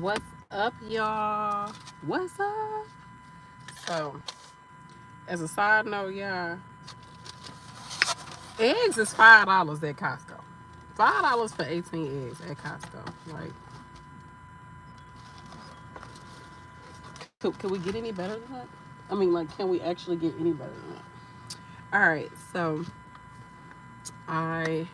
What's up, y'all? What's up? So, as a side note, y'all, eggs is $5 at Costco. $5 for 18 eggs at Costco. Like, can we get any better than that? I mean, like, can we actually get any better than that? All right, so I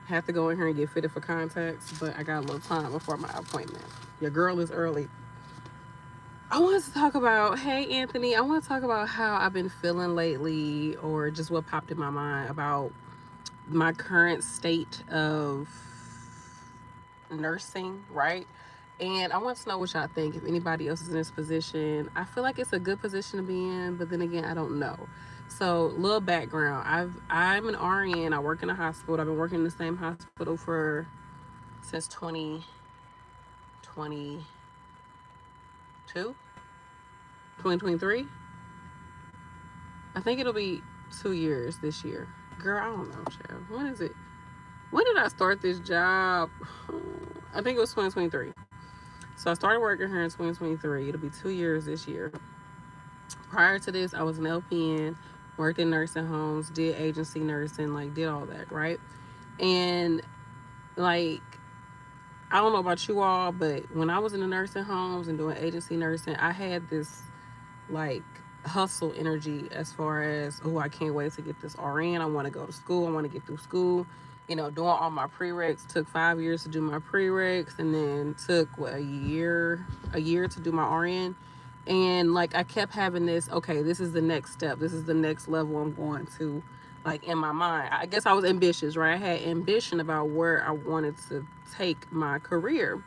have to go in here and get fitted for contacts, but I got a little time before my appointment. Your girl is early. I wanted to talk about, hey Anthony, I want to talk about how I've been feeling lately or just what popped in my mind about my current state of nursing, right? And I want to know what y'all think. If anybody else is in this position, I feel like it's a good position to be in, but then again, I don't know. So, little background: I'm an RN. I work in a hospital. I've been working in the same hospital for since 2022, 2023. I think it'll be 2 years this year. Girl, I don't know, child. When is it? When did I start this job? I think it was 2023. So I started working here in 2023. It'll be 2 years this year. Prior to this, I was an LPN, worked in nursing homes, did agency nursing, like did all that, right? And like I don't know about you all, but when I was in the nursing homes and doing agency nursing, I had this like hustle energy as far as, oh, I can't wait to get this RN. I want to go to school. I want to get through school. You know, doing all my prereqs. Took 5 years to do my prereqs, and then took what, a year to do my RN. And like I kept having this, okay, this is the next step. This is the next level I'm going to. Like in my mind, I guess I was ambitious, right? I had ambition about where I wanted to take my career,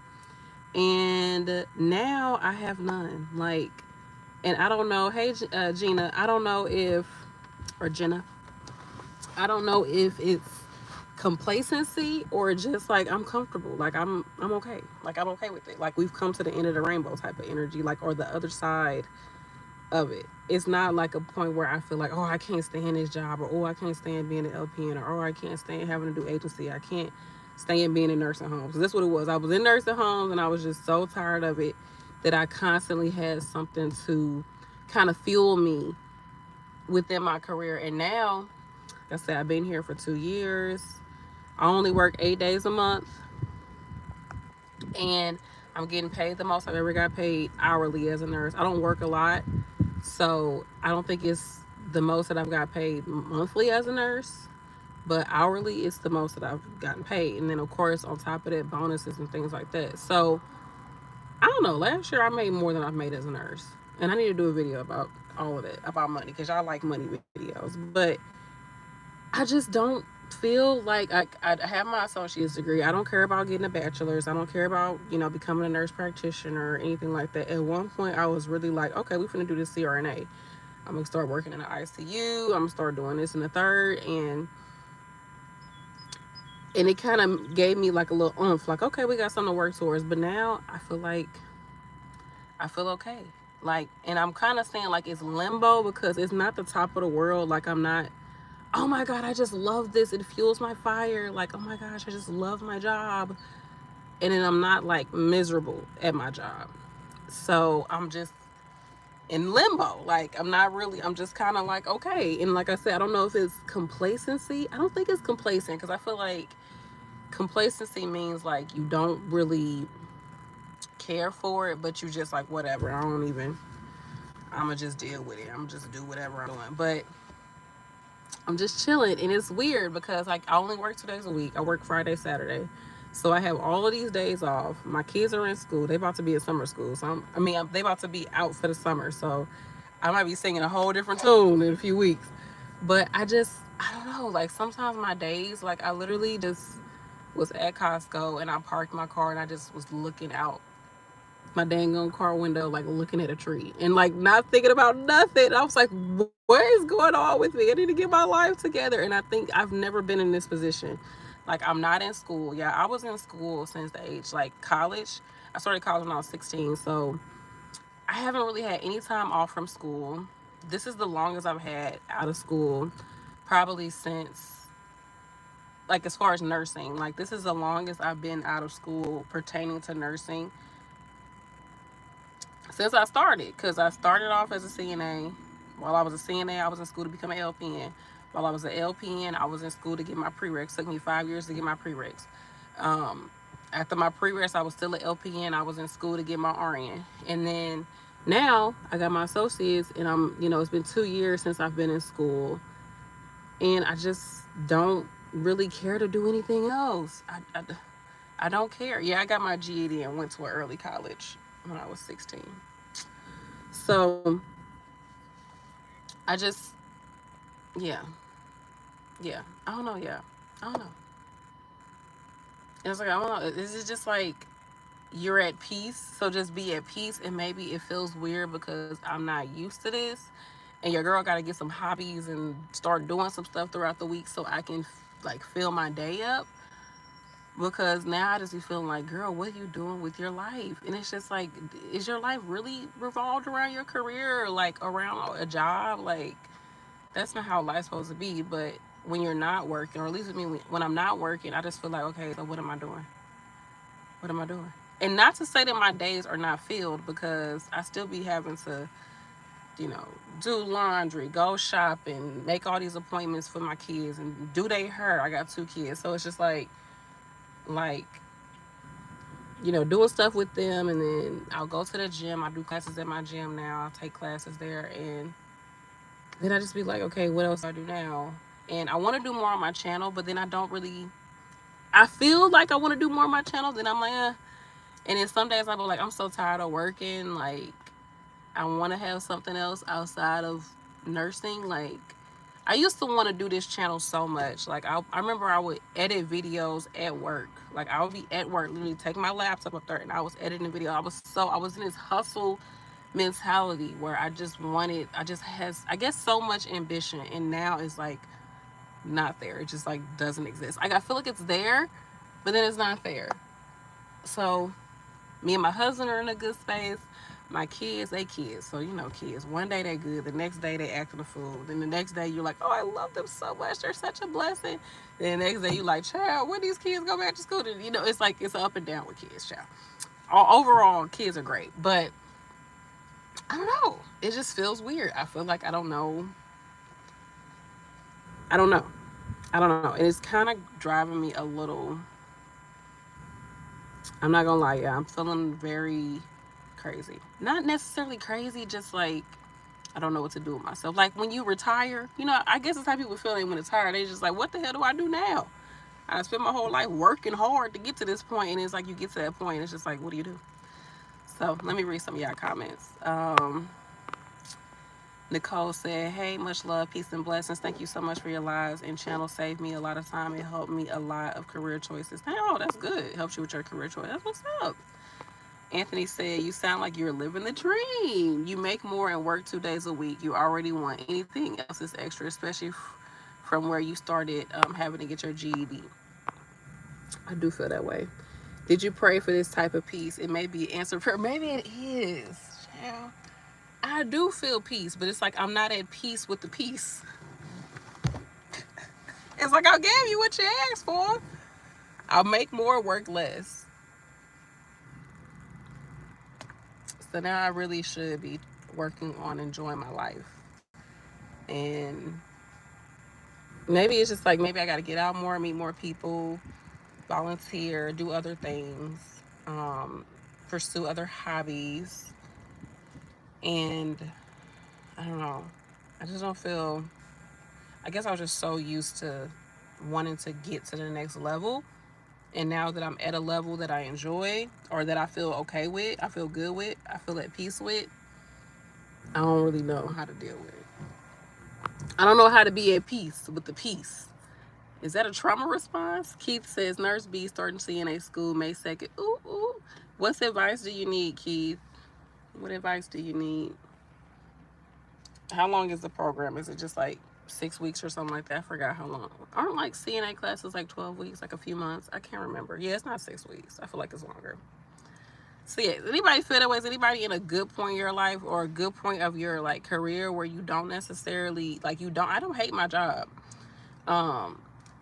and now I have none. Like, and I don't know. Hey, Gina, I don't know if, or Jenna, I don't know if it's complacency or just like I'm comfortable. Like I'm okay. Like I'm okay with it. Like we've come to the end of the rainbow type of energy. Like, or the other side of it. It's not like a point where I feel like, oh, I can't stand this job, or oh, I can't stand being an LPN, or oh, I can't stand having to do agency. I can't stand being in nursing homes. That's what it was. I was in nursing homes and I was just so tired of it that I constantly had something to kind of fuel me within my career. And now, like I said, I've been here for 2 years. I only work 8 days a month, and I'm getting paid the most I've ever got paid hourly as a nurse. I don't work a lot, so I don't think it's the most that I've got paid monthly as a nurse, but hourly it's the most that I've gotten paid. And then of course on top of that, bonuses and things like that. So I don't know. Last year I made more than I've made as a nurse, and I need to do a video about all of it, about money, because y'all like money videos. But I just don't feel like I have my associate's degree. I don't care about getting a bachelor's. I don't care about, becoming a nurse practitioner or anything like that. At one point, I was really like, okay, we're going to do this CRNA. I'm going to start working in the ICU. I'm going to start doing this in the third. And it kind of gave me like a little oomph, like, okay, we got something to work towards. But now I feel like I feel okay. Like, and I'm kind of saying like it's limbo, because it's not the top of the world. Like, I'm not, oh my God, I just love this. It fuels my fire. Like, oh my gosh, I just love my job. And then I'm not like miserable at my job. So I'm just in limbo. Like, I'm not really, I'm just kind of like, okay. And like I said, I don't know if it's complacency. I don't think it's complacent, because I feel like complacency means like you don't really care for it, but you just like, whatever. I'm going to just deal with it. I'm just do whatever I'm doing. But I'm just chilling, and it's weird because like I only work 2 days a week. I work Friday, Saturday, so I have all of these days off. My kids are in school; they about to be in summer school, so they about to be out for the summer. So I might be singing a whole different tune in a few weeks. But I don't know. Like sometimes my days, like I literally just was at Costco and I parked my car and I just was looking out my dang on car window, like looking at a tree and like not thinking about nothing. I was like, what is going on with me? I need to get my life together. And I think I've never been in this position. Like, I'm not in school. Yeah, I was in school since the age, like college. I started college when I was 16. So I haven't really had any time off from school. This is the longest I've had out of school, probably since like as far as nursing, like this is the longest I've been out of school pertaining to nursing since I started, because I started off as a CNA. While I was a CNA, I was in school to become an LPN. While I was an LPN, I was in school to get my prereqs. It took me 5 years to get my prereqs. Um, After my prereqs, I was still an LPN. I was in school to get my RN. And then now I got my associates, and it's been 2 years since I've been in school. And I just don't really care to do anything else. I don't care. Yeah, I got my GED and went to an early college when I was 16. So I just, yeah, yeah. I don't know. Yeah, I don't know. And it's like, I don't know. This is just like you're at peace. So just be at peace. And maybe it feels weird because I'm not used to this. And your girl got to get some hobbies and start doing some stuff throughout the week so I can like fill my day up. Because now I just be feeling like, girl, what are you doing with your life? And it's just like, is your life really revolved around your career or like around a job? Like, that's not how life's supposed to be. But when you're not working, or at least with me, when I'm not working, I just feel like, okay, so what am I doing? What am I doing? And not to say that my days are not filled, because I still be having to, do laundry, go shopping, make all these appointments for my kids, and do they hair. I got 2 kids. So it's just like, doing stuff with them, and then I'll go to the gym. I do classes at my gym now. I'll take classes there, and then I just be like, okay, what else do I do now? And I want to do more on my channel, but then I don't really. I feel like I want to do more on my channel. Then I'm like, And then some days I'll be like, I'm so tired of working. Like, I want to have something else outside of nursing. Like, I used to want to do this channel so much. Like, I remember I would edit videos at work. Like, I would be at work, literally take my laptop up there, and I was editing video. I was in this hustle mentality where I just has, I guess, so much ambition. And now it's like not there. It just like doesn't exist. Like, I feel like it's there, but then it's not there. So me and my husband are in a good space. My kids, they kids. So, kids. One day they good. The next day they acting a fool. Then the next day you're like, oh, I love them so much. They're such a blessing. Then the next day you're like, child, when these kids go back to school? It's like it's up and down with kids, child. Overall, kids are great. But I don't know. It just feels weird. I feel like I don't know. And it's kind of driving me a little. I'm not going to lie. Yeah, I'm feeling very crazy. Not necessarily crazy, just like I don't know what to do with myself. Like when you retire, I guess it's how people feel when it's tired. They just like, what the hell do I do now? I spent my whole life working hard to get to this point, and it's like you get to that point, and it's just like, what do you do? So let me read some of y'all comments. Nicole said, hey, much love, peace, and blessings. Thank you so much for your lives and channel. Saved me a lot of time. It helped me a lot of career choices. Oh, that's good. It helps you with your career choice. That's what's up. Anthony said, you sound like you're living the dream. You make more and work 2 days a week. You already want anything else is extra, especially from where you started having to get your GED. I do feel that way. Did you pray for this type of peace? It may be answered prayer. Maybe it is. Child. I do feel peace, but it's like I'm not at peace with the peace. It's like I gave you what you asked for. I'll make more, work less. So now I really should be working on enjoying my life. And maybe it's just like, maybe I got to get out more, meet more people, volunteer, do other things, pursue other hobbies. And I don't know. I just don't feel, I guess I was just so used to wanting to get to the next level. And now that I'm at a level that I enjoy, or that I feel okay with, I feel good with, I feel at peace with, I don't really know how to deal with it. I don't know how to be at peace with the peace. Is that a trauma response? Keith says, Nurse B starting CNA school May 2nd. Ooh, ooh. What advice do you need, Keith? What advice do you need? How long is the program? Is it just like 6 weeks or something like that? I forgot how long. Aren't like CNA classes like 12 weeks, like a few months? I can't remember. Yeah, it's not 6 weeks. I feel like it's longer. So yeah, anybody feel that way? Is anybody in a good point in your life, or a good point of your like career where you don't necessarily like I don't hate my job.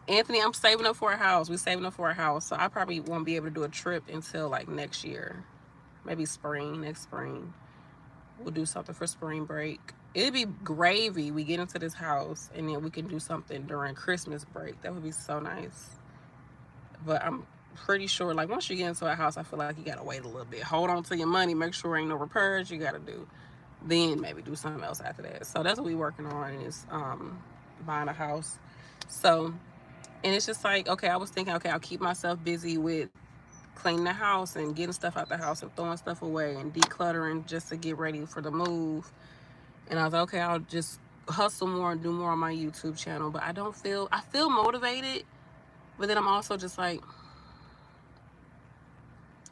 Anthony, I'm saving up for a house. We're saving up for a house. So I probably won't be able to do a trip until like next year. Maybe spring, next spring. We'll do something for spring break. It'd be gravy. We get into this house and then we can do something during Christmas break. That would be so nice. But I'm pretty sure, like, once you get into a house, I feel like you gotta wait a little bit. Hold on to your money. Make sure ain't no repairs you gotta do. Then maybe do something else after that. So that's what we working on, is buying a house. So, and it's just like, okay, I was thinking, okay, I'll keep myself busy with cleaning the house and getting stuff out the house and throwing stuff away and decluttering just to get ready for the move. And I was like, okay, I'll just hustle more and do more on my YouTube channel. But I feel motivated, but then I'm also just like,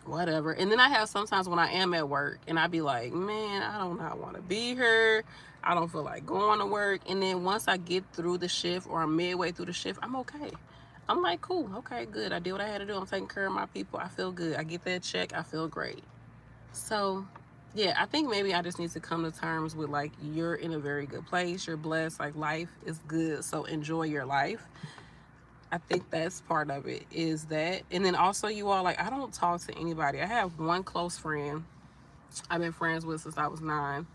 whatever. And then I have sometimes when I am at work and I be like, man, I do not want to be here. I don't feel like going to work. And then once I get through the shift or I'm midway through the shift, I'm okay. I'm like, cool, okay, good. I did what I had to do. I'm taking care of my people. I feel good. I get that check. I feel great. So, yeah, I think maybe I just need to come to terms with, like, you're in a very good place. You're blessed. Like, life is good. So enjoy your life. I think that's part of it, is that. And then also, you all, like, I don't talk to anybody. I have one close friend I've been friends with since I was 9.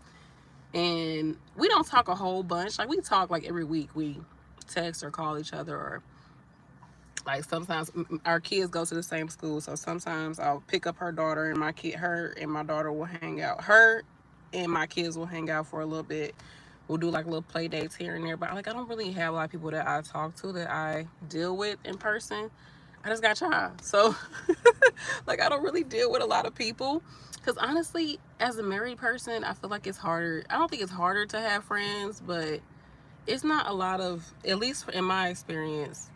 And we don't talk a whole bunch. Like, we talk, like, every week. We text or call each other, or like sometimes our kids go to the same school, so sometimes I'll pick up her daughter and her and my daughter will hang out. Her and my kids will hang out for a little bit. We'll do like little play dates here and there, but like I don't really have a lot of people that I talk to, that I deal with in person. I just got y'all, so like I don't really deal with a lot of people, because honestly, as a married person, I feel like it's harder. I don't think it's harder to have friends, but it's not a lot of, at least in my experience,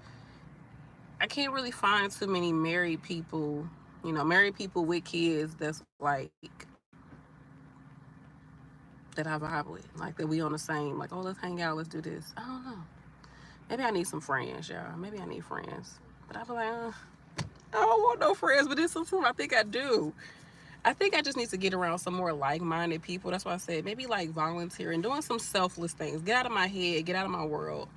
I can't really find too many married people, married people with kids that's like, that I vibe with. Like, that we on the same, like, oh, let's hang out, let's do this. I don't know. Maybe I need some friends, y'all. Maybe I need friends. But I feel like, I don't want no friends, but this something I think I do. I think I just need to get around some more like-minded people. That's why I said maybe like volunteering, doing some selfless things. Get out of my head, get out of my world.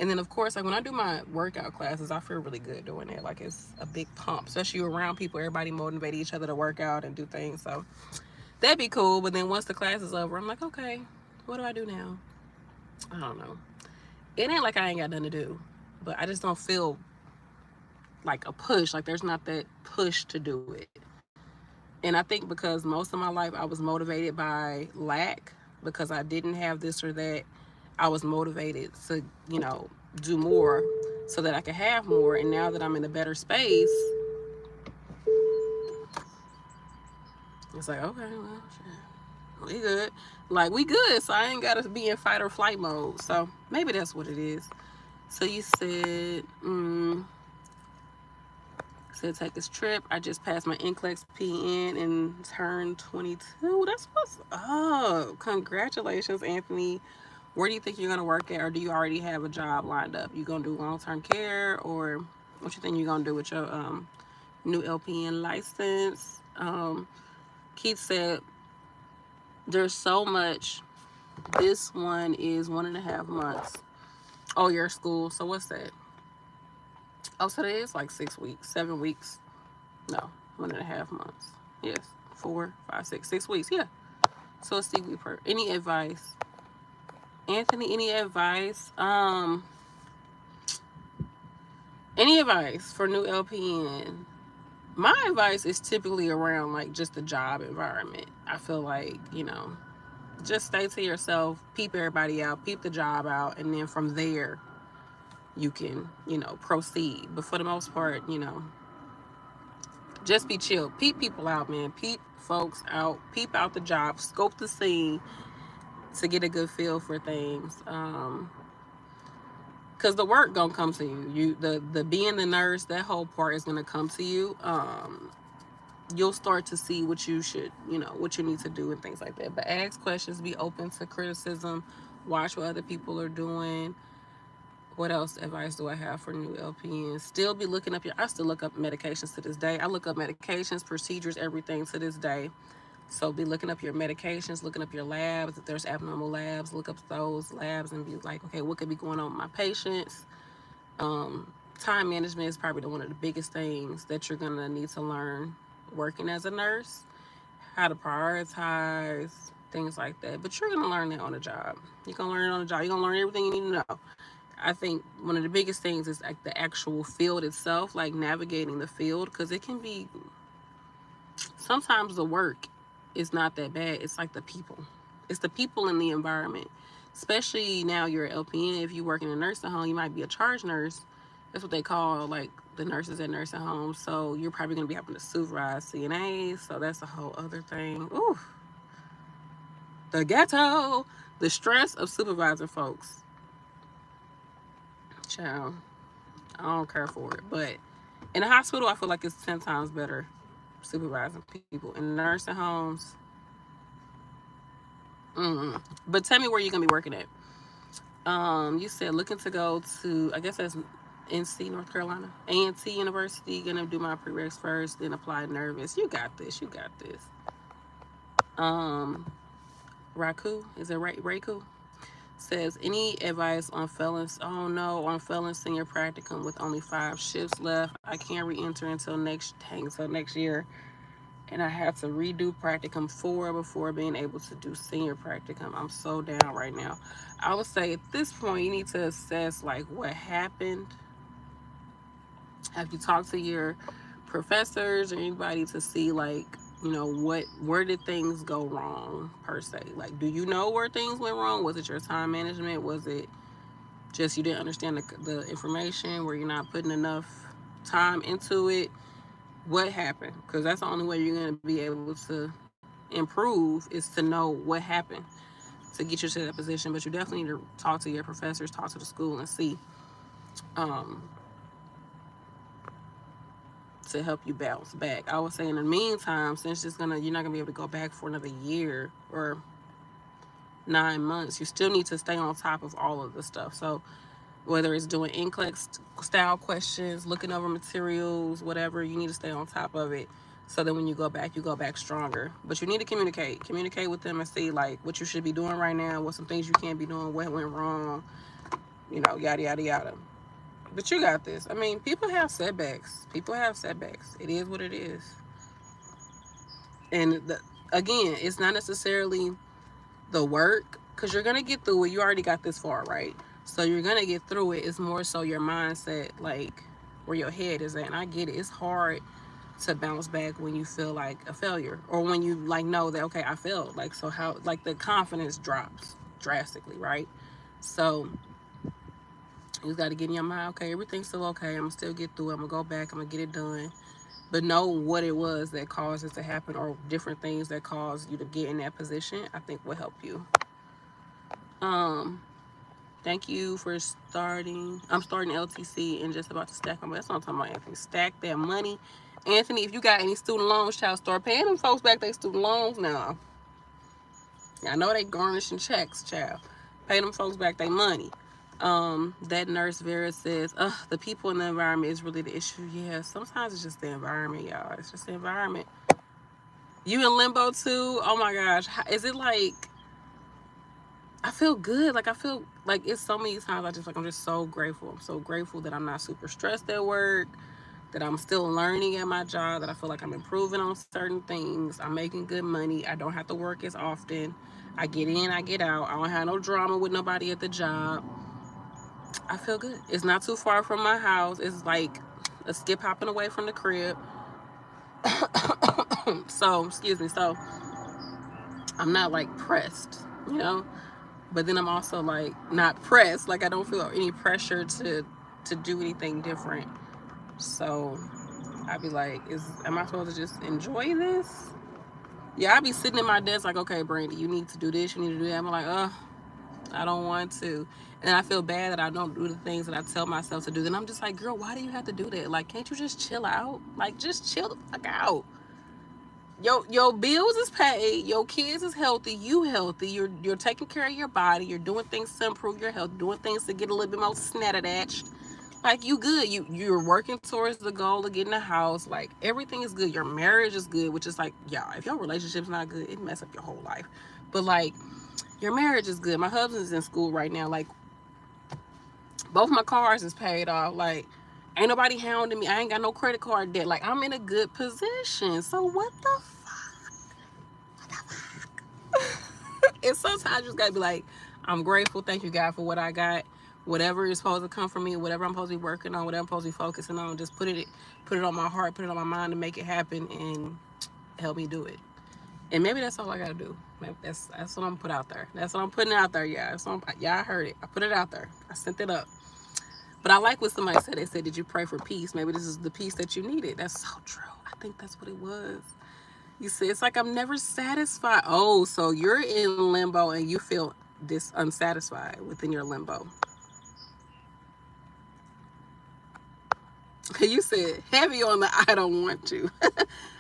And then, of course, like when I do my workout classes, I feel really good doing it. Like, it's a big pump, especially around people. Everybody motivate each other to work out and do things. So that'd be cool. But then once the class is over, I'm like, okay, what do I do now? I don't know. It ain't like I ain't got nothing to do, but I just don't feel like a push. Like, there's not that push to do it. And I think because most of my life I was motivated by lack, because I didn't have this or that, I was motivated to, do more so that I could have more. And now that I'm in a better space, it's like, okay, well, shit, we good. Like, we good, so I ain't got to be in fight or flight mode. So maybe that's what it is. So you said, take this trip. I just passed my NCLEX PN and turned 22. That's what's up. Congratulations, Anthony. Where do you think you're going to work at, or do you already have a job lined up? You going to do long-term care, or what you think you're going to do with your new LPN license? Keith said, there's so much. This one is 1.5 months. Oh, your school. So what's that? Oh, so that is like 6 weeks, 7 weeks. No, 1.5 months. Yes, 4, 5, 6, 6 weeks. Yeah. So it's 6 weeks per. Any advice, Anthony? Any advice? Any advice for new LPN? My advice is typically around like just the job environment. I feel like, just stay to yourself, peep everybody out, peep the job out, and then from there you can, proceed. But for the most part, just be chill. Peep people out, man. Peep folks out. Peep out the job. Scope the scene to get a good feel for things. Because the work gonna come to you. The being the nurse, that whole part is gonna come to you. You'll start to see what you should, what you need to do and things like that. But ask questions, be open to criticism, watch what other people are doing. What else advice do I have for new LPNs? Still be looking up I still look up medications to this day. I look up medications, procedures, everything to this day. So be looking up your medications, looking up your labs. If there's abnormal labs, look up those labs and be like, okay, what could be going on with my patients? time management is probably one of the biggest things that you're going to need to learn working as a nurse, how to prioritize, things like that. But you're going to learn that on the job. You're going to learn it on the job. You're going to learn everything you need to know. I think one of the biggest things is like the actual field itself, like navigating the field, because it can be, sometimes the work is not that bad. It's like the people. It's the people in the environment. Especially now you're an LPN. If you work in a nursing home, you might be a charge nurse. That's what they call like the nurses at nursing homes. So you're probably going to be having to supervise CNAs. So that's a whole other thing. Ooh, the ghetto, the stress of supervising folks. Child, I don't care for it. But in a hospital, I feel like it's 10 times better supervising people. In nursing homes, but tell me where you're gonna be working at. You said looking to go to, I guess that's NC, North Carolina, A&T University. Gonna do my prereqs first, then apply nervous. You got this. You got this. Raku, is it Raku? Says any advice on felons? Oh no, on felon senior practicum with only 5 shifts left. I can't re-enter until next year, and I have to redo practicum 4 before being able to do senior practicum. I'm so down right now. I would say at this point you need to assess like what happened. Have you talked to your professors or anybody to see like, you know, where did things go wrong per se? Like, do you know where things went wrong? Was it your time management? Was it just you didn't understand the information? Were you not putting enough time into it? What happened? Because that's the only way you're going to be able to improve is to know what happened to get you to that position. But you definitely need to talk to your professors, talk to the school, and see to help you bounce back. I would say in the meantime, since you're not gonna be able to go back for another year or 9 months, you still need to stay on top of all of the stuff. So whether it's doing NCLEX style questions, looking over materials, whatever, you need to stay on top of it so that when you go back stronger. But you need to communicate with them and see like what you should be doing right now, what some things you can't be doing, what went wrong, you know, yada yada yada. But you got this. I mean, people have setbacks. It is what it is. And again, it's not necessarily the work, because you're going to get through it. You already got this far, right? So you're going to get through it. It's more so your mindset, like where your head is at. And I get it. It's hard to bounce back when you feel like a failure, or when you like know that, okay, I failed. Like, so how, like the confidence drops drastically, right? So you got to get in your mind, okay, everything's still okay. I'm going to still get through it. I'm going to go back. I'm going to get it done. But know what it was that caused it to happen, or different things that caused you to get in that position, I think will help you. Thank you for starting. I'm starting LTC and just about to stack my money. That's what I'm talking about, Anthony. Stack that money. Anthony, if you got any student loans, child, start paying them folks back their student loans now. I know they garnishing checks, child. Pay them folks back their money. That nurse Vera says, the people in the environment is really the issue. Yeah, sometimes it's just the environment, y'all. It's just the environment. You in limbo too? Oh my gosh. Is it like, I feel good. Like, I feel like it's so many times I'm just so grateful. I'm so grateful that I'm not super stressed at work, that I'm still learning at my job, that I feel like I'm improving on certain things. I'm making good money. I don't have to work as often. I get in, I get out. I don't have no drama with nobody at the job. I feel good. It's not too far from my house. It's like a skip hopping away from the crib. So, excuse me. So, I'm not like pressed, you know? But then I'm also like not pressed. Like, I don't feel any pressure to do anything different. So, I'd be like, am I supposed to just enjoy this? Yeah, I'd be sitting at my desk like, okay, Brandy, you need to do this, you need to do that. I'm like, I don't want to. And I feel bad that I don't do the things that I tell myself to do. Then I'm just like, girl, why do you have to do that? Like, can't you just chill out? Like, just chill the fuck out. Your bills is paid. Your kids is healthy. You healthy. You're taking care of your body. You're doing things to improve your health. Doing things to get a little bit more snatterdatched. Like, you good. You're working towards the goal of getting a house. Like, everything is good. Your marriage is good, which is like, yeah, if your relationship's not good, it mess up your whole life. But like, your marriage is good. My husband's in school right now. Like, both my cars is paid off. Like, Ain't nobody hounding me. I ain't got no credit card debt. Like, I'm in a good position. So what the fuck? And sometimes you just gotta be like, I'm grateful. Thank you, God, for what I got. Whatever is supposed to come from me, whatever I'm supposed to be working on, whatever I'm supposed to be focusing on, just put it on my heart, put it on my mind to make it happen, and help me do it. And maybe that's all I gotta do. Maybe that's what I'm put out there. That's what I'm putting out there, y'all. Y'all heard it. I put it out there. I sent it up. But I like what somebody said. They said, did you pray for peace? Maybe this is the peace that you needed. That's so true. I think that's what it was. You said, it's like I'm never satisfied. Oh, so you're in limbo and you feel unsatisfied within your limbo. You said, heavy on the I don't want to.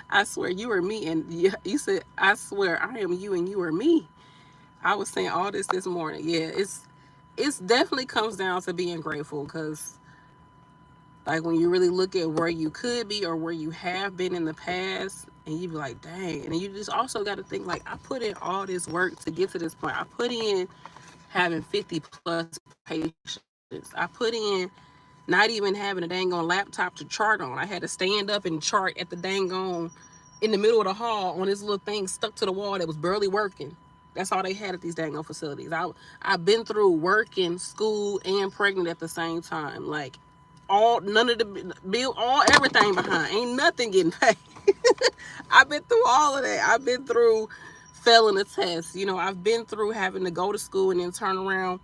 I swear you are me. And you said, I swear I am you and you are me. I was saying all this morning. Yeah, it's definitely comes down to being grateful, because like when you really look at where you could be or where you have been in the past, and you be like, dang. And you just also got to think, like, I put in all this work to get to this point. I put in having 50 plus patients. I put in not even having a dang on laptop to chart on. I had to stand up and chart at the dang on in the middle of the hall on this little thing stuck to the wall that was barely working. That's all they had at these dang on facilities. I've been through working, school, and pregnant at the same time. Like, none of the bill, everything behind. Ain't nothing getting paid. I've been through all of that. I've been through failing a test. You know, I've been through having to go to school and then turn around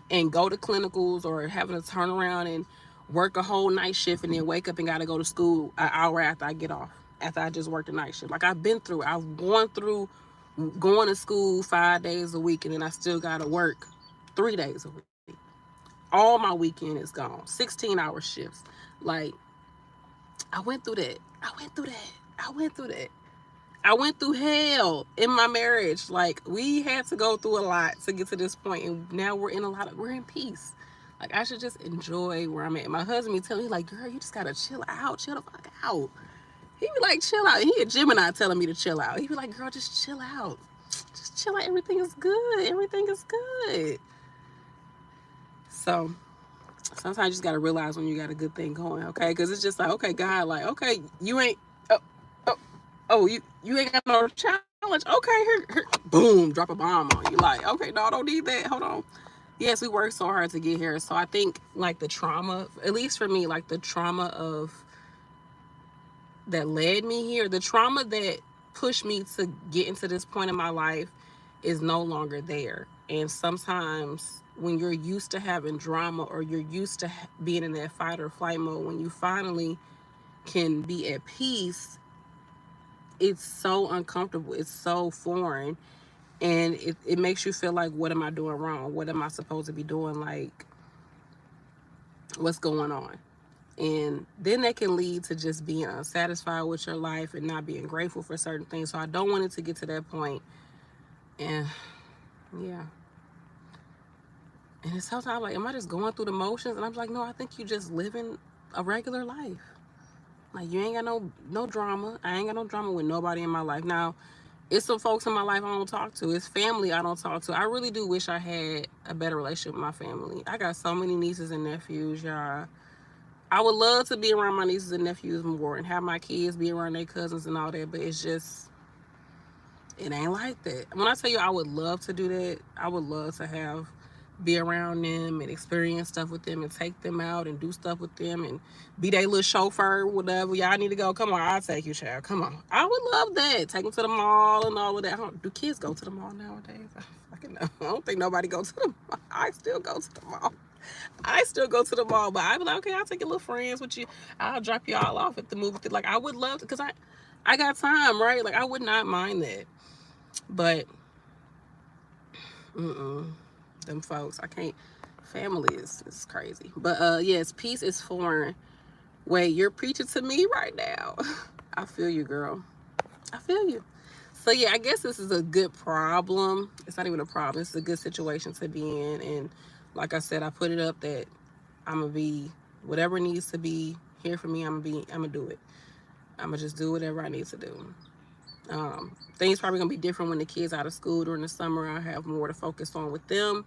and go to clinicals, or having to turn around and work a whole night shift and then wake up and got to go to school an hour after I get off, after I just worked a night shift. Like, I've been through, I've gone through going to school 5 days a week, and then I still got to work 3 days a week. All my weekend is gone. 16-hour shifts. Like, I went through that. I went through hell in my marriage. Like, we had to go through a lot to get to this point, and now we're in peace. Like, I should just enjoy where I'm at. My husband be telling me, like, girl, you just gotta chill out, chill the fuck out. He be like, chill out. He a Gemini telling me to chill out. He be like, girl, just chill out. Just chill out. Everything is good. Everything is good. So sometimes you just gotta realize when you got a good thing going, okay? Because it's just like, okay, God, like, okay, you ain't, you ain't got no challenge. Okay, here, boom, drop a bomb on you. Like, okay, no, I don't need that. Hold on. Yes, we worked so hard to get here. So I think, like, the trauma, at least for me, like, the trauma of that led me here, the trauma that pushed me to get into this point in my life is no longer there. And sometimes when you're used to having drama, or you're used to being in that fight or flight mode, when you finally can be at peace, it's so uncomfortable. It's so foreign. And it makes you feel like, what am I doing wrong? What am I supposed to be doing? Like, what's going on? And then that can lead to just being unsatisfied with your life and not being grateful for certain things. So I don't want it to get to that point. And yeah. And it's sometimes like, am I just going through the motions? And I'm like, no, I think you just living a regular life. Like, you ain't got no drama. I ain't got no drama with nobody in my life. Now, it's some folks in my life I don't talk to. It's family I don't talk to. I really do wish I had a better relationship with my family. I got so many nieces and nephews, y'all. I would love to be around my nieces and nephews more and have my kids be around their cousins and all that, but it's just, it ain't like that. When I tell you I would love to do that, I would love to be around them and experience stuff with them and take them out and do stuff with them and be their little chauffeur, whatever. Y'all need to go. Come on, I'll take you, child. Come on. I would love that. Take them to the mall and all of that. Do kids go to the mall nowadays? I don't think nobody goes to the mall. I still go to the mall. But I'd be like, okay, I'll take your little friends with you. I'll drop y'all off at the movie theater. Like, I would love to, because I got time, right? Like, I would not mind that. But, them folks, I can't. Family is crazy. But, yes, peace is foreign. Wait, you're preaching to me right now. I feel you, girl. I feel you. So, yeah, I guess this is a good problem. It's not even a problem. It's a good situation to be in. And like I said, I put it up that I'm going to be whatever needs to be here for me. I'm going to do it. I'm going to just do whatever I need to do. Things probably going to be different when the kids out of school during the summer. I have more to focus on with them.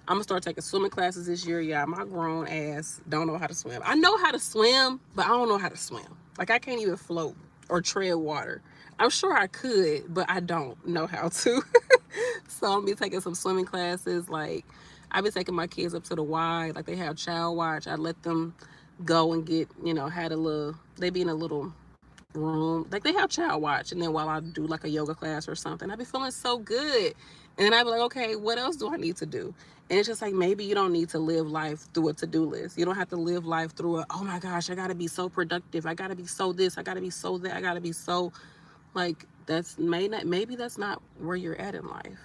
I'm gonna start taking swimming classes this year. Yeah, my grown ass don't know how to swim. I know how to swim, but I don't know how to swim. Like, I can't even float or tread water. I'm sure I could, but I don't know how to. So I'm gonna be taking some swimming classes. Like, I've been taking my kids up to the Y. Like, they have child watch. I let them go and get, had a little, they be in a little room. Like, they have child watch. And then while I do like a yoga class or something, I be feeling so good. And then I be like, okay, what else do I need to do? And it's just like, maybe you don't need to live life through a to-do list. You don't have to live life through oh my gosh, I gotta be so productive. I gotta be so this. I gotta be so that. I gotta be so, like, maybe that's not where you're at in life.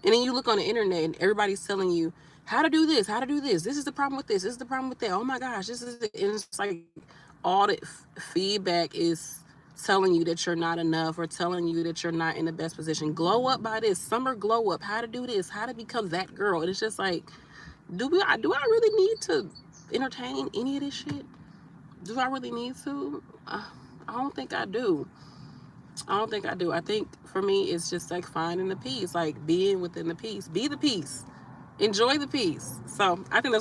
And then you look on the internet and everybody's telling you how to do this, how to do this. This is the problem with this. This is the problem with that. Oh my gosh, this is it. And it's like all the feedback is telling you that you're not enough or telling you that you're not in the best position. Glow up by this. Summer glow up. How to do this. How to become that girl. And it's just like, do I really need to entertain any of this shit? Do I really need to? I don't think I do. I don't think I do. I think for me, it's just like finding the peace, like being within the peace. Be the peace. Enjoy the peace. So I think that's